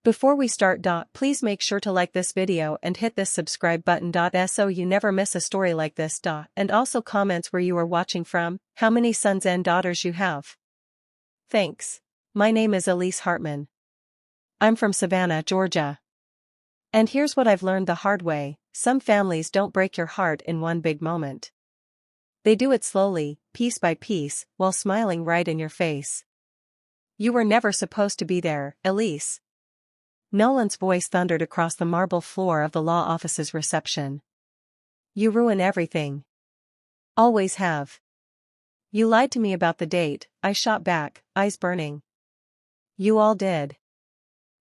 Before we start, please make sure to like this video and hit this subscribe button, so you never miss a story like this. And also comments where you are watching from, how many sons and daughters you have. Thanks. My name is Elise Hartman. I'm from Savannah, Georgia. And here's what I've learned the hard way: some families don't break your heart in one big moment. They do it slowly, piece by piece, while smiling right in your face. You were never supposed to be there, Elise. Nolan's voice thundered across the marble floor of the law office's reception. You ruin everything. Always have. You lied to me about the date, I shot back, eyes burning. You all did.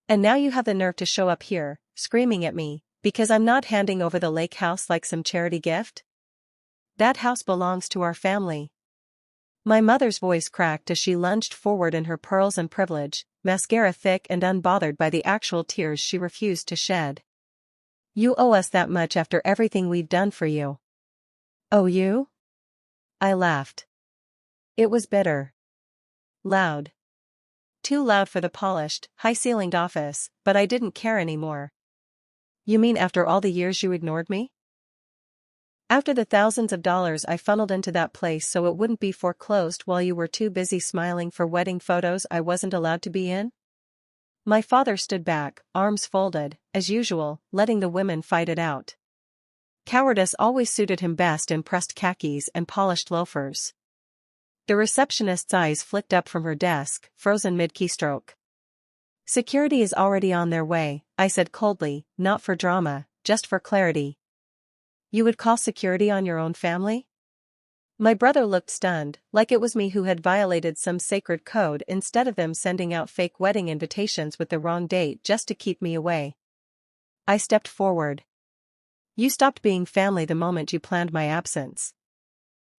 And now you have the nerve to show up here, screaming at me, because I'm not handing over the lake house like some charity gift? That house belongs to our family. My mother's voice cracked as she lunged forward in her pearls and privilege, mascara thick and unbothered by the actual tears she refused to shed. You owe us that much after everything we've done for you. Oh, you? I laughed. It was bitter. Loud. Too loud for the polished, high-ceilinged office, but I didn't care anymore. You mean after all the years you ignored me? After the thousands of dollars I funneled into that place so it wouldn't be foreclosed while you were too busy smiling for wedding photos I wasn't allowed to be in? My father stood back, arms folded, as usual, letting the women fight it out. Cowardice always suited him best in pressed khakis and polished loafers. The receptionist's eyes flicked up from her desk, frozen mid-keystroke. Security is already on their way, I said coldly, not for drama, just for clarity. You would call security on your own family? My brother looked stunned, like it was me who had violated some sacred code instead of them sending out fake wedding invitations with the wrong date just to keep me away. I stepped forward. You stopped being family the moment you planned my absence.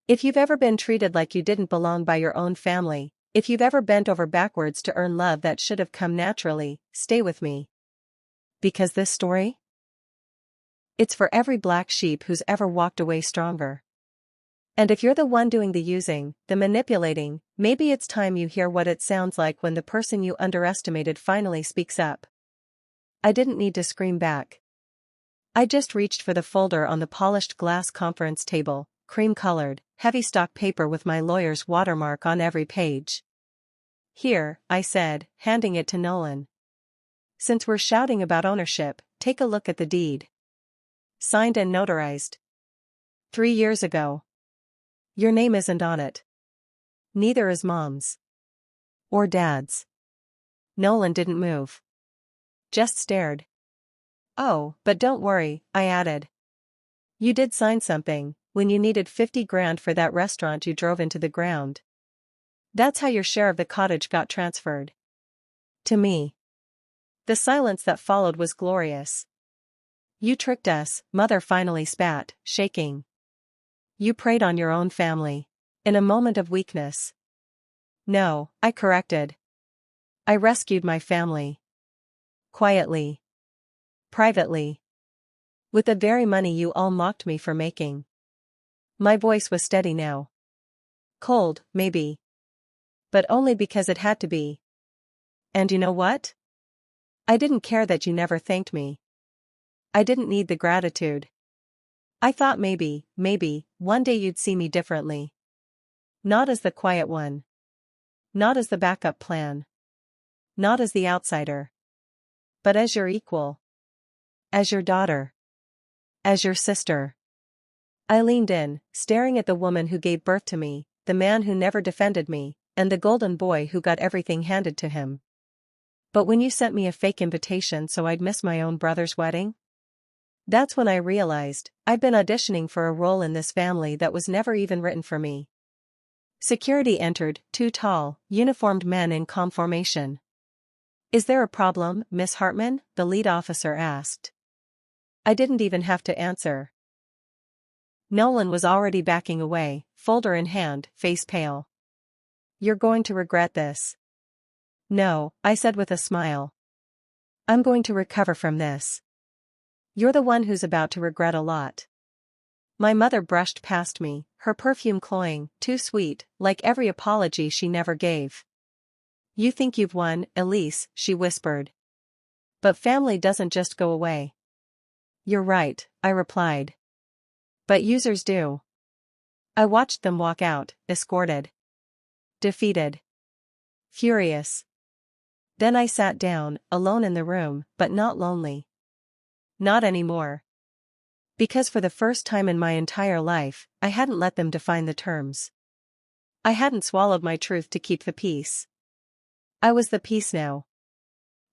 If you've ever been treated like you didn't belong by your own family, if you've ever bent over backwards to earn love that should have come naturally, stay with me. Because this story? It's for every black sheep who's ever walked away stronger. And if you're the one doing the using, the manipulating, maybe it's time you hear what it sounds like when the person you underestimated finally speaks up. I didn't need to scream back. I just reached for the folder on the polished glass conference table, cream-colored, heavy stock paper with my lawyer's watermark on every page. Here, I said, handing it to Nolan. Since we're shouting about ownership, take a look at the deed. Signed and notarized. 3 years ago. Your name isn't on it. Neither is Mom's. Or Dad's. Nolan didn't move. Just stared. Oh, but don't worry, I added. You did sign something, when you needed 50 grand for that restaurant you drove into the ground. That's how your share of the cottage got transferred. To me. The silence that followed was glorious. You tricked us, Mother finally spat, shaking. You preyed on your own family. In a moment of weakness. No, I corrected. I rescued my family. Quietly. Privately. With the very money you all mocked me for making. My voice was steady now. Cold, maybe. But only because it had to be. And you know what? I didn't care that you never thanked me. I didn't need the gratitude. I thought maybe, one day you'd see me differently. Not as the quiet one. Not as the backup plan. Not as the outsider. But as your equal. As your daughter. As your sister. I leaned in, staring at the woman who gave birth to me, the man who never defended me, and the golden boy who got everything handed to him. But when you sent me a fake invitation so I'd miss my own brother's wedding? That's when I realized I'd been auditioning for a role in this family that was never even written for me. Security entered, 2 tall, uniformed men in calm formation. Is there a problem, Miss Hartman? The lead officer asked. I didn't even have to answer. Nolan was already backing away, folder in hand, face pale. You're going to regret this. No, I said with a smile. I'm going to recover from this. You're the one who's about to regret a lot. My mother brushed past me, her perfume cloying, too sweet, like every apology she never gave. You think you've won, Elise, she whispered. But family doesn't just go away. You're right, I replied. But users do. I watched them walk out, escorted. Defeated. Furious. Then I sat down, alone in the room, but not lonely. Not anymore. Because for the first time in my entire life, I hadn't let them define the terms. I hadn't swallowed my truth to keep the peace. I was the peace now.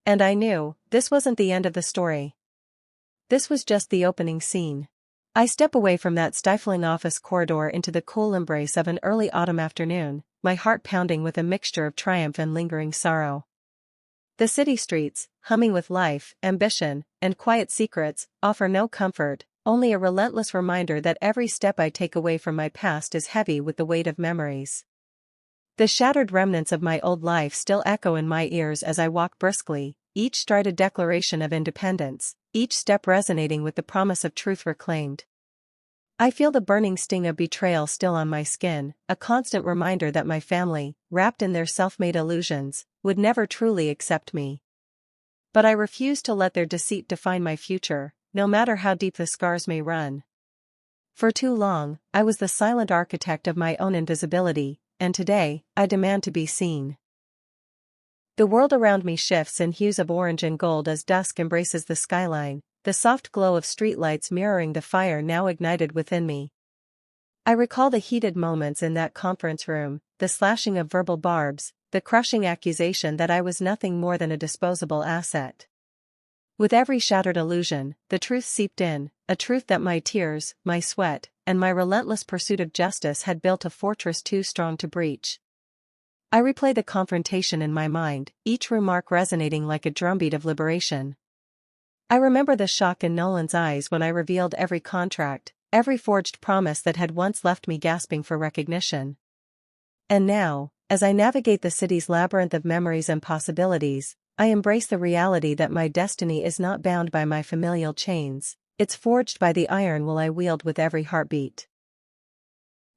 And I knew, this wasn't the end of the story. This was just the opening scene. I step away from that stifling office corridor into the cool embrace of an early autumn afternoon, my heart pounding with a mixture of triumph and lingering sorrow. The city streets, humming with life, ambition, and quiet secrets, offer no comfort, only a relentless reminder that every step I take away from my past is heavy with the weight of memories. The shattered remnants of my old life still echo in my ears as I walk briskly, each stride a declaration of independence, each step resonating with the promise of truth reclaimed. I feel the burning sting of betrayal still on my skin, a constant reminder that my family, wrapped in their self-made illusions, would never truly accept me. But I refuse to let their deceit define my future, no matter how deep the scars may run. For too long, I was the silent architect of my own invisibility, and today, I demand to be seen. The world around me shifts in hues of orange and gold as dusk embraces the skyline, the soft glow of streetlights mirroring the fire now ignited within me. I recall the heated moments in that conference room, the slashing of verbal barbs, the crushing accusation that I was nothing more than a disposable asset. With every shattered illusion, the truth seeped in, a truth that my tears, my sweat, and my relentless pursuit of justice had built a fortress too strong to breach. I replay the confrontation in my mind, each remark resonating like a drumbeat of liberation. I remember the shock in Nolan's eyes when I revealed every contract, every forged promise that had once left me gasping for recognition. And now, as I navigate the city's labyrinth of memories and possibilities, I embrace the reality that my destiny is not bound by my familial chains, it's forged by the iron will I wield with every heartbeat.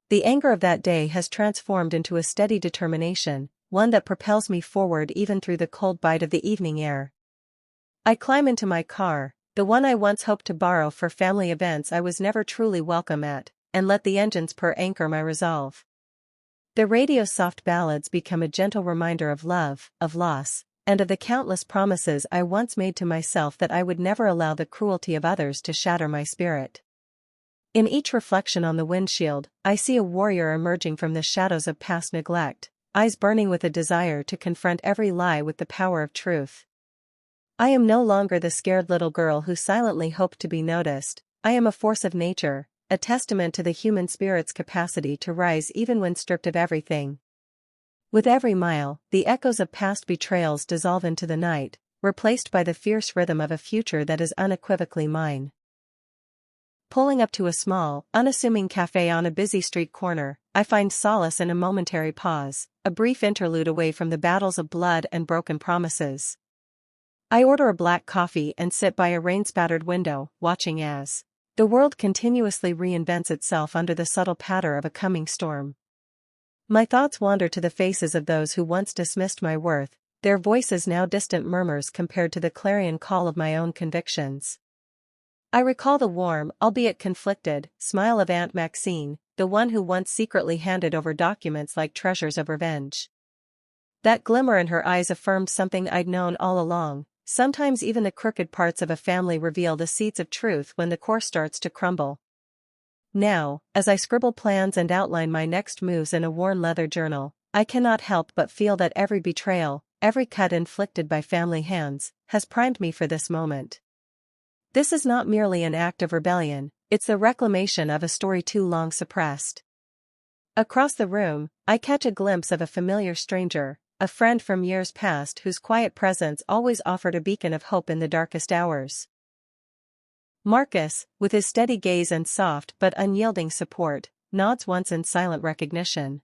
The anger of that day has transformed into a steady determination, one that propels me forward even through the cold bite of the evening air. I climb into my car, the one I once hoped to borrow for family events I was never truly welcome at, and let the engine's purr anchor my resolve. The radio's soft ballads become a gentle reminder of love, of loss, and of the countless promises I once made to myself that I would never allow the cruelty of others to shatter my spirit. In each reflection on the windshield, I see a warrior emerging from the shadows of past neglect, eyes burning with a desire to confront every lie with the power of truth. I am no longer the scared little girl who silently hoped to be noticed. I am a force of nature, a testament to the human spirit's capacity to rise even when stripped of everything. With every mile, the echoes of past betrayals dissolve into the night, replaced by the fierce rhythm of a future that is unequivocally mine. Pulling up to a small, unassuming cafe on a busy street corner, I find solace in a momentary pause, a brief interlude away from the battles of blood and broken promises. I order a black coffee and sit by a rain-spattered window, watching as the world continuously reinvents itself under the subtle patter of a coming storm. My thoughts wander to the faces of those who once dismissed my worth, their voices now distant murmurs compared to the clarion call of my own convictions. I recall the warm, albeit conflicted, smile of Aunt Maxine, the one who once secretly handed over documents like treasures of revenge. That glimmer in her eyes affirmed something I'd known all along. Sometimes even the crooked parts of a family reveal the seeds of truth when the core starts to crumble. Now, as I scribble plans and outline my next moves in a worn leather journal, I cannot help but feel that every betrayal, every cut inflicted by family hands, has primed me for this moment. This is not merely an act of rebellion, it's the reclamation of a story too long suppressed. Across the room, I catch a glimpse of a familiar stranger, a friend from years past whose quiet presence always offered a beacon of hope in the darkest hours. Marcus, with his steady gaze and soft but unyielding support, nods once in silent recognition.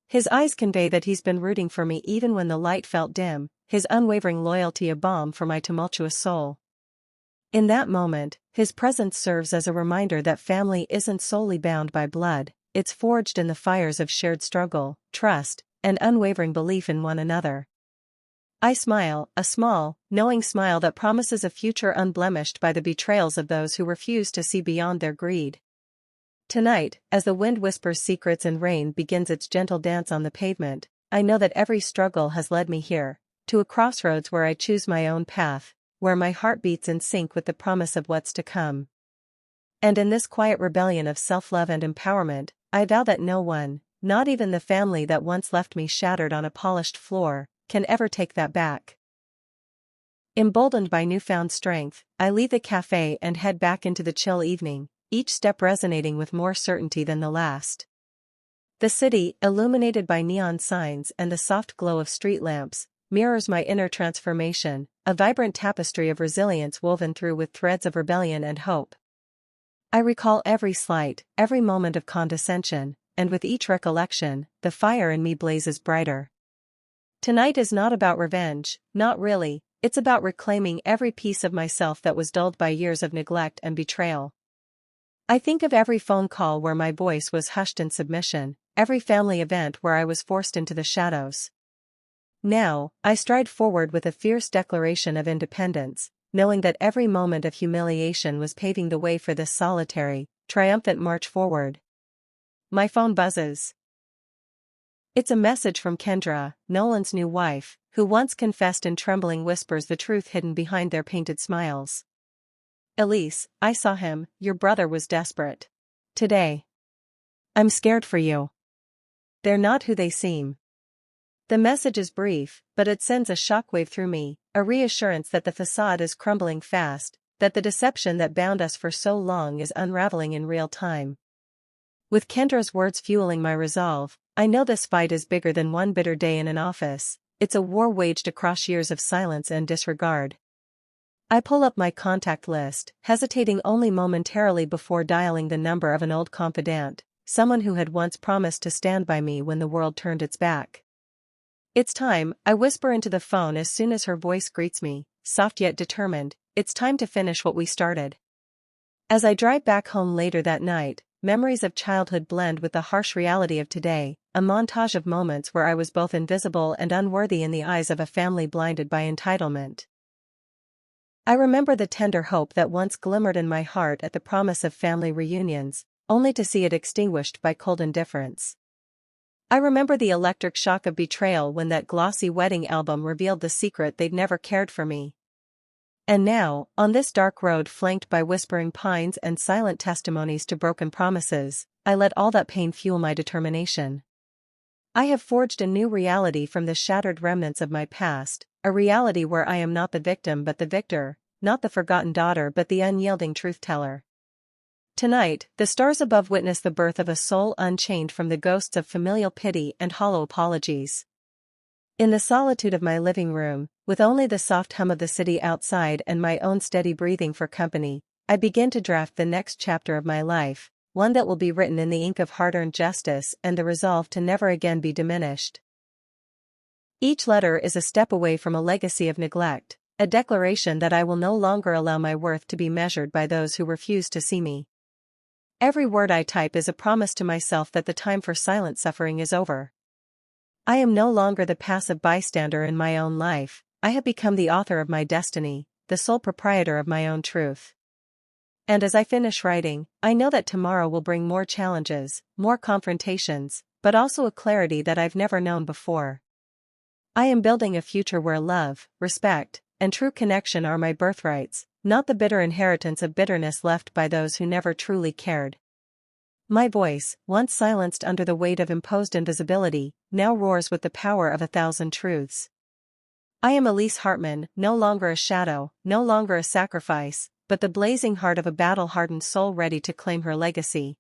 His eyes convey that he's been rooting for me even when the light felt dim, his unwavering loyalty a balm for my tumultuous soul. In that moment, his presence serves as a reminder that family isn't solely bound by blood, it's forged in the fires of shared struggle, trust, and unwavering belief in one another. I smile, a small, knowing smile that promises a future unblemished by the betrayals of those who refuse to see beyond their greed. Tonight, as the wind whispers secrets and rain begins its gentle dance on the pavement, I know that every struggle has led me here, to a crossroads where I choose my own path, where my heart beats in sync with the promise of what's to come. And in this quiet rebellion of self-love and empowerment, I vow that no one, not even the family that once left me shattered on a polished floor, can ever take that back. Emboldened by newfound strength, I leave the cafe and head back into the chill evening, each step resonating with more certainty than the last. The city, illuminated by neon signs and the soft glow of street lamps, mirrors my inner transformation, a vibrant tapestry of resilience woven through with threads of rebellion and hope. I recall every slight, every moment of condescension, and with each recollection, the fire in me blazes brighter. Tonight is not about revenge, not really, it's about reclaiming every piece of myself that was dulled by years of neglect and betrayal. I think of every phone call where my voice was hushed in submission, every family event where I was forced into the shadows. Now, I stride forward with a fierce declaration of independence, knowing that every moment of humiliation was paving the way for this solitary, triumphant march forward. My phone buzzes. It's a message from Kendra, Nolan's new wife, who once confessed in trembling whispers the truth hidden behind their painted smiles. Elise, I saw him, your brother was desperate. Today. I'm scared for you. They're not who they seem. The message is brief, but it sends a shockwave through me, a reassurance that the facade is crumbling fast, that the deception that bound us for so long is unraveling in real time. With Kendra's words fueling my resolve, I know this fight is bigger than one bitter day in an office, it's a war waged across years of silence and disregard. I pull up my contact list, hesitating only momentarily before dialing the number of an old confidant, someone who had once promised to stand by me when the world turned its back. It's time, I whisper into the phone as soon as her voice greets me, soft yet determined, it's time to finish what we started. As I drive back home later that night, memories of childhood blend with the harsh reality of today, a montage of moments where I was both invisible and unworthy in the eyes of a family blinded by entitlement. I remember the tender hope that once glimmered in my heart at the promise of family reunions, only to see it extinguished by cold indifference. I remember the electric shock of betrayal when that glossy wedding album revealed the secret they'd never cared for me. And now, on this dark road flanked by whispering pines and silent testimonies to broken promises, I let all that pain fuel my determination. I have forged a new reality from the shattered remnants of my past, a reality where I am not the victim but the victor, not the forgotten daughter but the unyielding truth-teller. Tonight, the stars above witness the birth of a soul unchained from the ghosts of familial pity and hollow apologies. In the solitude of my living room, with only the soft hum of the city outside and my own steady breathing for company, I begin to draft the next chapter of my life, one that will be written in the ink of hard-earned justice and the resolve to never again be diminished. Each letter is a step away from a legacy of neglect, a declaration that I will no longer allow my worth to be measured by those who refuse to see me. Every word I type is a promise to myself that the time for silent suffering is over. I am no longer the passive bystander in my own life, I have become the author of my destiny, the sole proprietor of my own truth. And as I finish writing, I know that tomorrow will bring more challenges, more confrontations, but also a clarity that I've never known before. I am building a future where love, respect, and true connection are my birthrights, not the bitter inheritance of bitterness left by those who never truly cared. My voice, once silenced under the weight of imposed invisibility, now roars with the power of 1,000 truths. I am Elise Hartman, no longer a shadow, no longer a sacrifice, but the blazing heart of a battle-hardened soul ready to claim her legacy.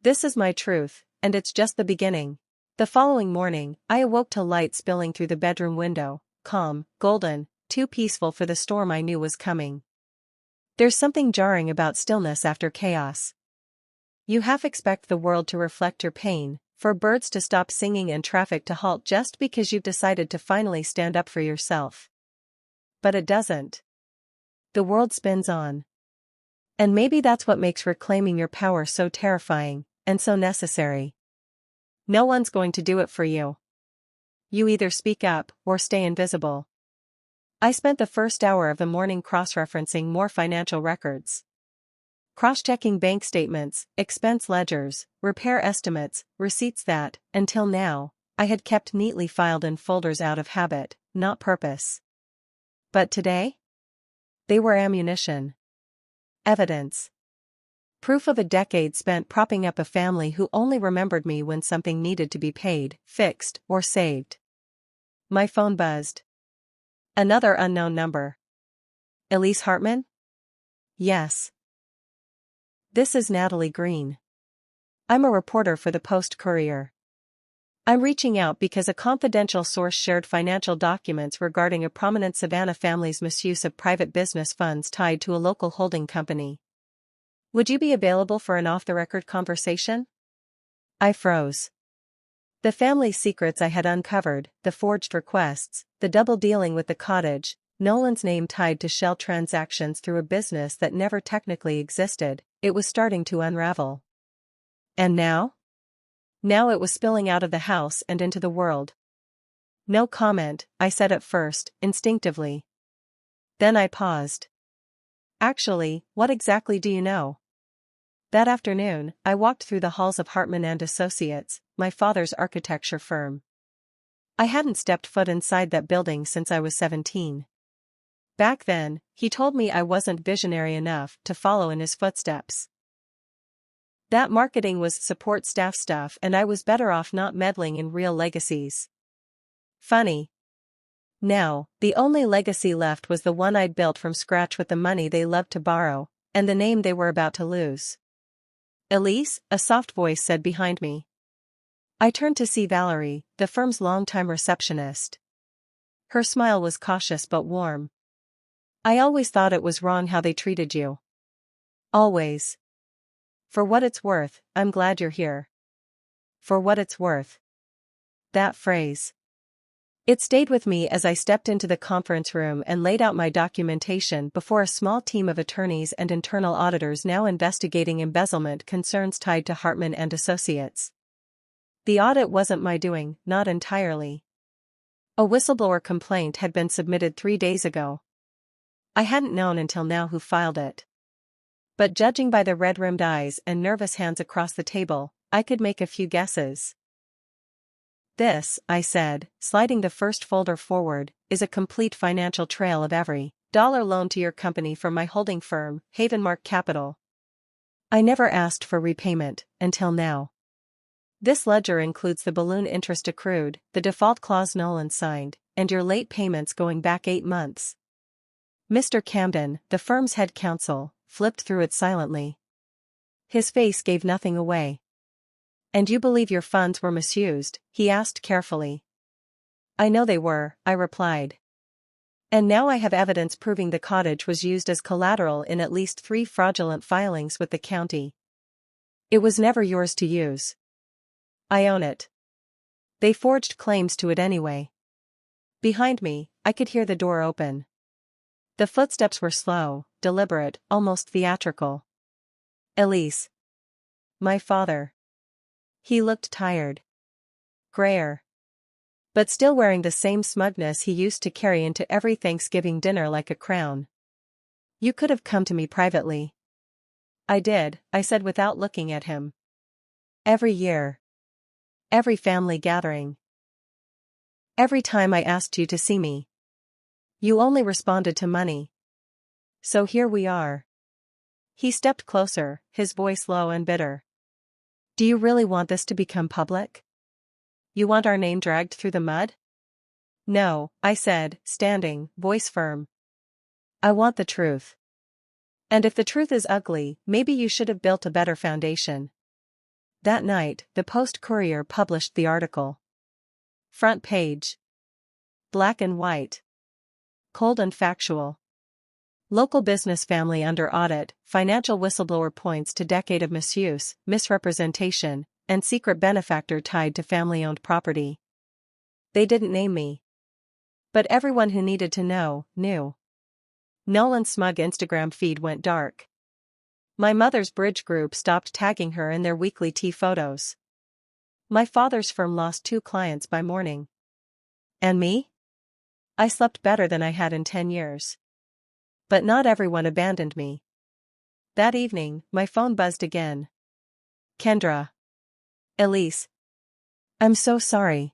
This is my truth, and it's just the beginning. The following morning, I awoke to light spilling through the bedroom window, calm, golden, too peaceful for the storm I knew was coming. There's something jarring about stillness after chaos. You half expect the world to reflect your pain, for birds to stop singing and traffic to halt just because you've decided to finally stand up for yourself. But it doesn't. The world spins on. And maybe that's what makes reclaiming your power so terrifying, and so necessary. No one's going to do it for you. You either speak up or stay invisible. I spent the first hour of the morning cross-referencing more financial records. Cross-checking bank statements, expense ledgers, repair estimates, receipts that, until now, I had kept neatly filed in folders out of habit, not purpose. But today? They were ammunition. Evidence. Proof of a decade spent propping up a family who only remembered me when something needed to be paid, fixed, or saved. My phone buzzed. Another unknown number. Elise Hartman? Yes. This is Natalie Green. I'm a reporter for the Post-Courier. I'm reaching out because a confidential source shared financial documents regarding a prominent Savannah family's misuse of private business funds tied to a local holding company. Would you be available for an off-the-record conversation? I froze. The family secrets I had uncovered, the forged requests, the double-dealing with the cottage, Nolan's name tied to shell transactions through a business that never technically existed, it was starting to unravel. And now? Now it was spilling out of the house and into the world. No comment, I said at first, instinctively. Then I paused. Actually, what exactly do you know? That afternoon, I walked through the halls of Hartman and Associates, my father's architecture firm. I hadn't stepped foot inside that building since I was 17. Back then, he told me I wasn't visionary enough to follow in his footsteps. That marketing was support staff stuff and I was better off not meddling in real legacies. Funny. Now, the only legacy left was the one I'd built from scratch with the money they loved to borrow, and the name they were about to lose. Elise, a soft voice said behind me. I turned to see Valerie, the firm's longtime receptionist. Her smile was cautious but warm. I always thought it was wrong how they treated you. Always. For what it's worth, I'm glad you're here. For what it's worth. That phrase. It stayed with me as I stepped into the conference room and laid out my documentation before a small team of attorneys and internal auditors now investigating embezzlement concerns tied to Hartman and Associates. The audit wasn't my doing, not entirely. A whistleblower complaint had been submitted 3 days ago. I hadn't known until now who filed it. But judging by the red-rimmed eyes and nervous hands across the table, I could make a few guesses. This, I said, sliding the first folder forward, is a complete financial trail of every dollar loan to your company from my holding firm, Havenmark Capital. I never asked for repayment, until now. This ledger includes the balloon interest accrued, the default clause Nolan signed, and your late payments going back 8 months. Mr. Camden, the firm's head counsel, flipped through it silently. His face gave nothing away. And you believe your funds were misused? He asked carefully. I know they were, I replied. And now I have evidence proving the cottage was used as collateral in at least 3 fraudulent filings with the county. It was never yours to use. I own it. They forged claims to it anyway. Behind me, I could hear the door open. The footsteps were slow, deliberate, almost theatrical. Elise. My father. He looked tired. Grayer. But still wearing the same smugness he used to carry into every Thanksgiving dinner like a crown. You could have come to me privately. I did, I said without looking at him. Every year. Every family gathering. Every time I asked you to see me. You only responded to money. So here we are. He stepped closer, his voice low and bitter. Do you really want this to become public? You want our name dragged through the mud? No, I said, standing, voice firm. I want the truth. And if the truth is ugly, maybe you should have built a better foundation. That night, the Post-Courier published the article. Front page. Black and white. Cold and factual. Local business family under audit, financial whistleblower points to decade of misuse, misrepresentation, and secret benefactor tied to family-owned property. They didn't name me. But everyone who needed to know, knew. Nolan's smug Instagram feed went dark. My mother's bridge group stopped tagging her in their weekly tea photos. My father's firm lost 2 clients by morning. And me? I slept better than I had in 10 years. But not everyone abandoned me. That evening, my phone buzzed again. Kendra. Elise. I'm so sorry.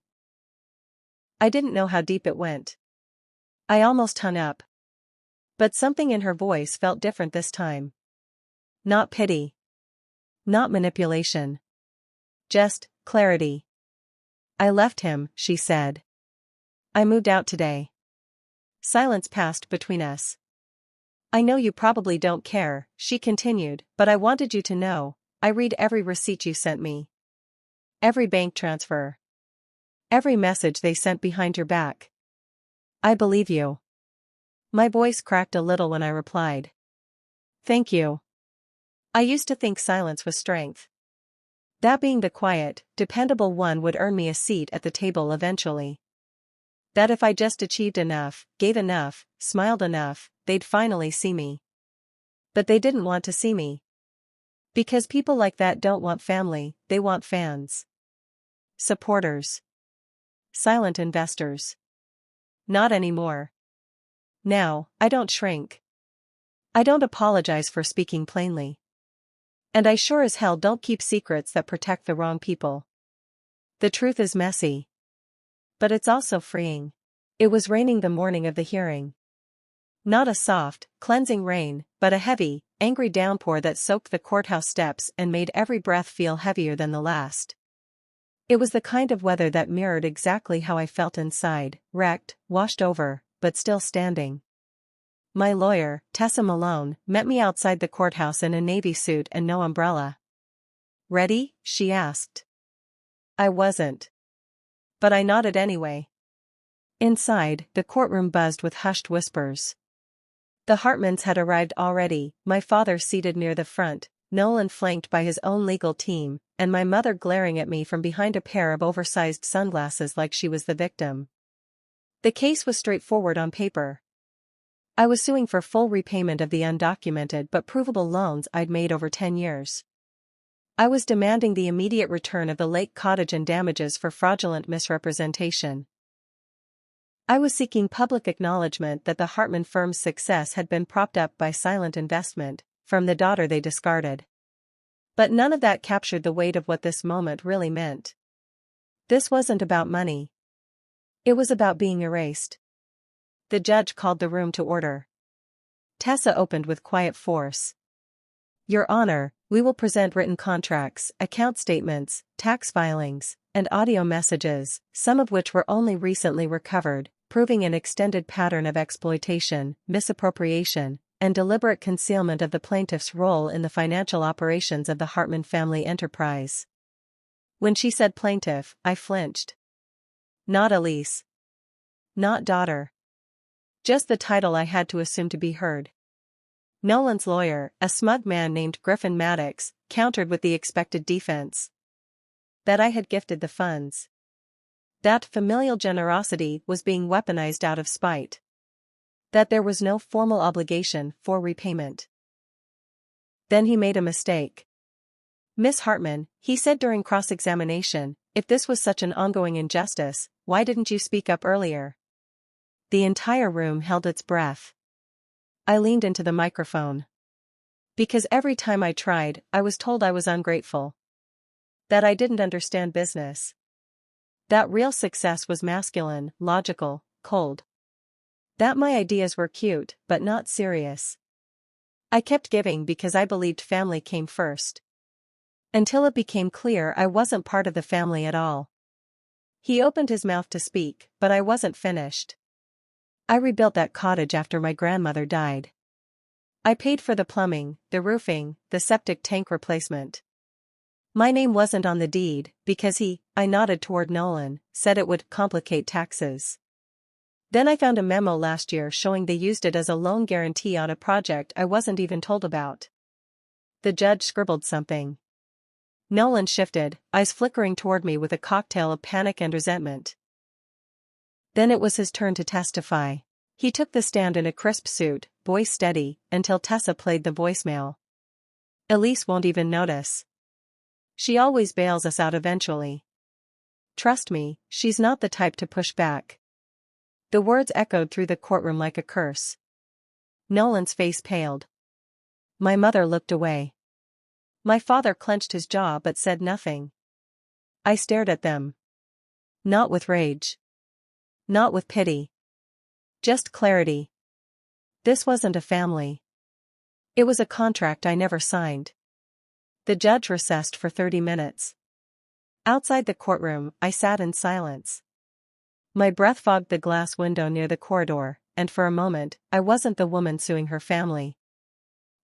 I didn't know how deep it went. I almost hung up. But something in her voice felt different this time. Not pity. Not manipulation. Just clarity. I left him, she said. I moved out today. Silence passed between us. I know you probably don't care, she continued, but I wanted you to know. I read every receipt you sent me. Every bank transfer. Every message they sent behind your back. I believe you. My voice cracked a little when I replied. Thank you. I used to think silence was strength. That being the quiet, dependable one would earn me a seat at the table eventually. That if I just achieved enough, gave enough, smiled enough, they'd finally see me. But they didn't want to see me. Because people like that don't want family, they want fans. Supporters. Silent investors. Not anymore. Now, I don't shrink. I don't apologize for speaking plainly. And I sure as hell don't keep secrets that protect the wrong people. The truth is messy. But it's also freeing. It was raining the morning of the hearing. Not a soft, cleansing rain, but a heavy, angry downpour that soaked the courthouse steps and made every breath feel heavier than the last. It was the kind of weather that mirrored exactly how I felt inside, wrecked, washed over, but still standing. My lawyer, Tessa Malone, met me outside the courthouse in a navy suit and no umbrella. Ready? She asked. I wasn't. But I nodded anyway. Inside, the courtroom buzzed with hushed whispers. The Hartmans had arrived already, my father seated near the front, Nolan flanked by his own legal team, and my mother glaring at me from behind a pair of oversized sunglasses like she was the victim. The case was straightforward on paper. I was suing for full repayment of the undocumented but provable loans I'd made over 10 years. I was demanding the immediate return of the lake cottage and damages for fraudulent misrepresentation. I was seeking public acknowledgement that the Hartman firm's success had been propped up by silent investment, from the daughter they discarded. But none of that captured the weight of what this moment really meant. This wasn't about money. It was about being erased. The judge called the room to order. Tessa opened with quiet force. Your Honor, we will present written contracts, account statements, tax filings, and audio messages, some of which were only recently recovered, proving an extended pattern of exploitation, misappropriation, and deliberate concealment of the plaintiff's role in the financial operations of the Hartman family enterprise. When she said plaintiff, I flinched. Not Elise. Not daughter. Just the title I had to assume to be heard. Nolan's lawyer, a smug man named Griffin Maddox, countered with the expected defense. That I had gifted the funds. That familial generosity was being weaponized out of spite. That there was no formal obligation for repayment. Then he made a mistake. Miss Hartman, he said during cross-examination, if this was such an ongoing injustice, why didn't you speak up earlier? The entire room held its breath. I leaned into the microphone. Because every time I tried, I was told I was ungrateful. That I didn't understand business. That real success was masculine, logical, cold. That my ideas were cute, but not serious. I kept giving because I believed family came first. Until it became clear I wasn't part of the family at all. He opened his mouth to speak, but I wasn't finished. I rebuilt that cottage after my grandmother died. I paid for the plumbing, the roofing, the septic tank replacement. My name wasn't on the deed, because I nodded toward Nolan, said it would complicate taxes. Then I found a memo last year showing they used it as a loan guarantee on a project I wasn't even told about. The judge scribbled something. Nolan shifted, eyes flickering toward me with a cocktail of panic and resentment. Then it was his turn to testify. He took the stand in a crisp suit, voice steady, until Tessa played the voicemail. Elise won't even notice. She always bails us out eventually. Trust me, she's not the type to push back. The words echoed through the courtroom like a curse. Nolan's face paled. My mother looked away. My father clenched his jaw but said nothing. I stared at them. Not with rage. Not with pity. Just clarity. This wasn't a family. It was a contract I never signed. The judge recessed for 30 minutes. Outside the courtroom, I sat in silence. My breath fogged the glass window near the corridor, and for a moment, I wasn't the woman suing her family.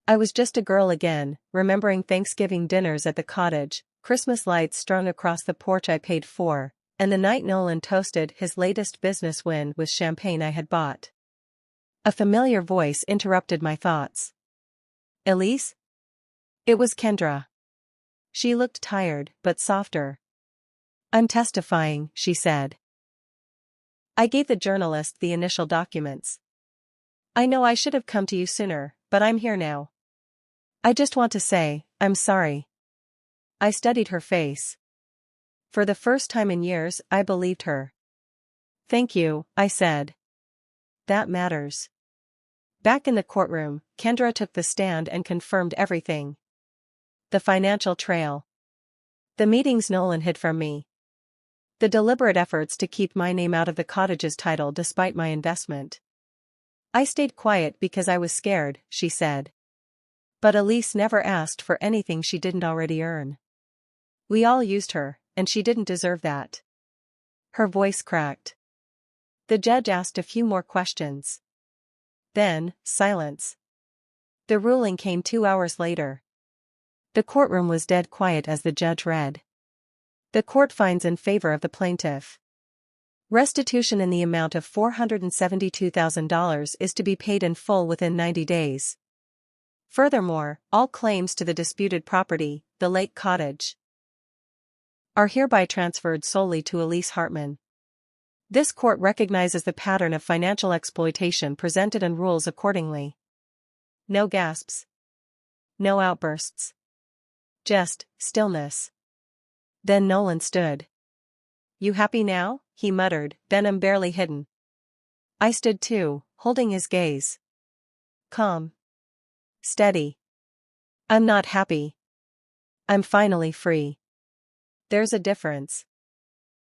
I was just a girl again, remembering Thanksgiving dinners at the cottage, Christmas lights strung across the porch I paid for, and the night Nolan toasted his latest business win with champagne I had bought. A familiar voice interrupted my thoughts. Elise? It was Kendra. She looked tired, but softer. I'm testifying, she said. I gave the journalist the initial documents. I know I should have come to you sooner, but I'm here now. I just want to say, I'm sorry. I studied her face. For the first time in years, I believed her. Thank you, I said. That matters. Back in the courtroom, Kendra took the stand and confirmed everything. The financial trail. The meetings Nolan hid from me. The deliberate efforts to keep my name out of the cottage's title despite my investment. I stayed quiet because I was scared, she said. But Elise never asked for anything she didn't already earn. We all used her, and she didn't deserve that. Her voice cracked. The judge asked a few more questions. Then, silence. The ruling came 2 hours later. The courtroom was dead quiet as the judge read. The court finds in favor of the plaintiff. Restitution in the amount of $472,000 is to be paid in full within 90 days. Furthermore, all claims to the disputed property, the Lake Cottage, are hereby transferred solely to Elise Hartman. This court recognizes the pattern of financial exploitation presented and rules accordingly. No gasps. No outbursts. Just stillness. Then Nolan stood. You happy now? He muttered, venom barely hidden. I stood too, holding his gaze. Calm. Steady. I'm not happy. I'm finally free. There's a difference.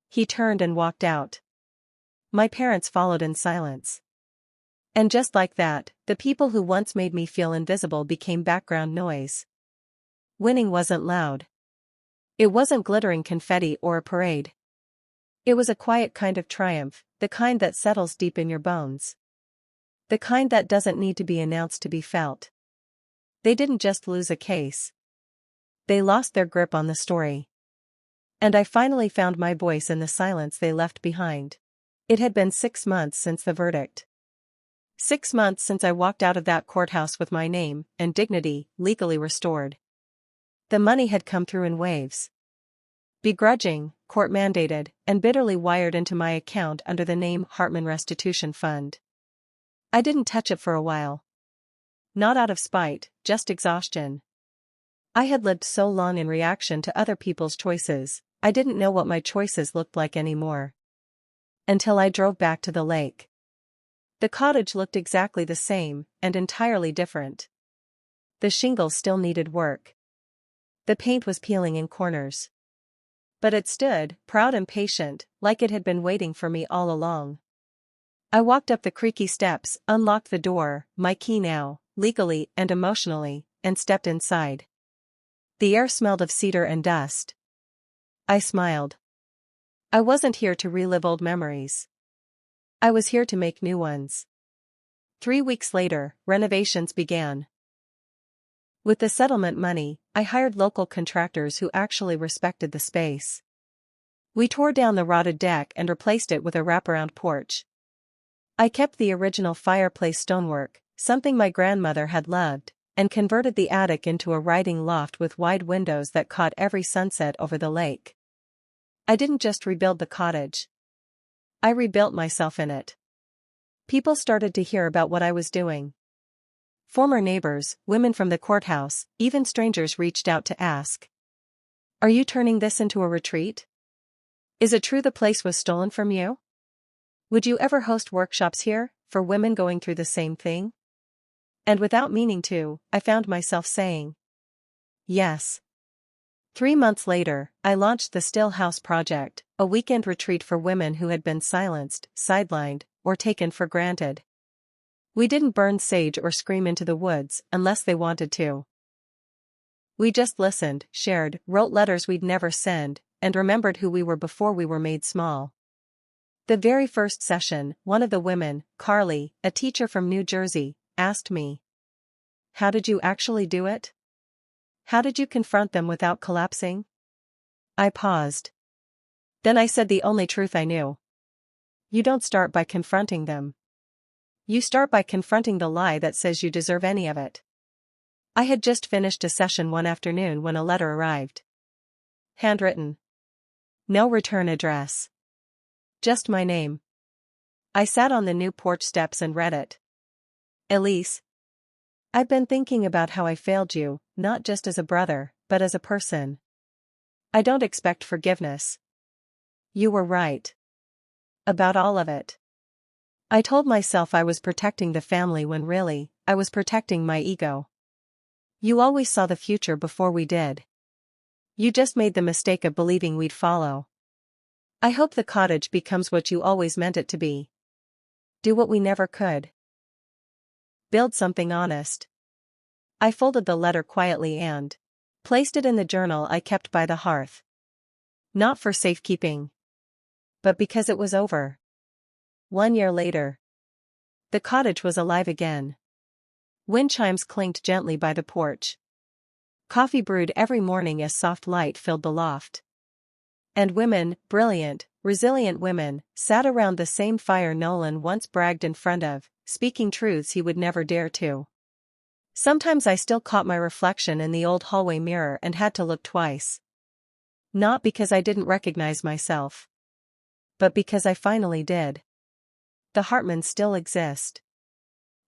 He turned and walked out. My parents followed in silence. And just like that, the people who once made me feel invisible became background noise. Winning wasn't loud. It wasn't glittering confetti or a parade. It was a quiet kind of triumph, the kind that settles deep in your bones. The kind that doesn't need to be announced to be felt. They didn't just lose a case. They lost their grip on the story. And I finally found my voice in the silence they left behind. It had been 6 months since the verdict. 6 months since I walked out of that courthouse with my name and dignity legally restored. The money had come through in waves. Begrudging, court-mandated, and bitterly wired into my account under the name Hartman Restitution Fund. I didn't touch it for a while. Not out of spite, just exhaustion. I had lived so long in reaction to other people's choices, I didn't know what my choices looked like anymore. Until I drove back to the lake. The cottage looked exactly the same, and entirely different. The shingles still needed work. The paint was peeling in corners. But it stood, proud and patient, like it had been waiting for me all along. I walked up the creaky steps, unlocked the door, my key now, legally and emotionally, and stepped inside. The air smelled of cedar and dust. I smiled. I wasn't here to relive old memories. I was here to make new ones. 3 weeks later, renovations began. With the settlement money, I hired local contractors who actually respected the space. We tore down the rotted deck and replaced it with a wraparound porch. I kept the original fireplace stonework, something my grandmother had loved, and converted the attic into a writing loft with wide windows that caught every sunset over the lake. I didn't just rebuild the cottage. I rebuilt myself in it. People started to hear about what I was doing. Former neighbors, women from the courthouse, even strangers reached out to ask. Are you turning this into a retreat? Is it true the place was stolen from you? Would you ever host workshops here, for women going through the same thing? And without meaning to, I found myself saying yes. 3 months later, I launched the Still House Project, a weekend retreat for women who had been silenced, sidelined, or taken for granted. We didn't burn sage or scream into the woods unless they wanted to. We just listened, shared, wrote letters we'd never send, and remembered who we were before we were made small. The very first session, one of the women, Carly, a teacher from New Jersey, asked me, "How did you actually do it? How did you confront them without collapsing?" I paused. Then I said the only truth I knew. You don't start by confronting them. You start by confronting the lie that says you deserve any of it. I had just finished a session one afternoon when a letter arrived. Handwritten. No return address. Just my name. I sat on the new porch steps and read it. Elise. I've been thinking about how I failed you, not just as a brother, but as a person. I don't expect forgiveness. You were right. About all of it. I told myself I was protecting the family when really, I was protecting my ego. You always saw the future before we did. You just made the mistake of believing we'd follow. I hope the cottage becomes what you always meant it to be. Do what we never could. Build something honest. I folded the letter quietly and placed it in the journal I kept by the hearth. Not for safekeeping, but because it was over. 1 year later. The cottage was alive again. Wind chimes clinked gently by the porch. Coffee brewed every morning as soft light filled the loft. And women, brilliant, resilient women, sat around the same fire Nolan once bragged in front of, speaking truths he would never dare to. Sometimes I still caught my reflection in the old hallway mirror and had to look twice. Not because I didn't recognize myself, but because I finally did. The Hartmans still exist.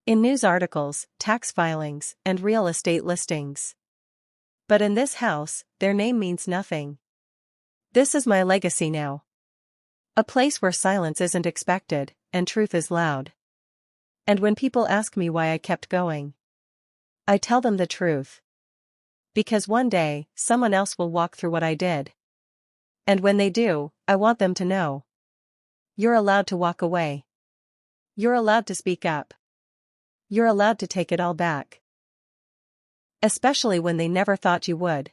In news articles, tax filings, and real estate listings. But in this house, their name means nothing. This is my legacy now. A place where silence isn't expected, and truth is loud. And when people ask me why I kept going, I tell them the truth. Because one day, someone else will walk through what I did. And when they do, I want them to know. You're allowed to walk away. You're allowed to speak up. You're allowed to take it all back. Especially when they never thought you would.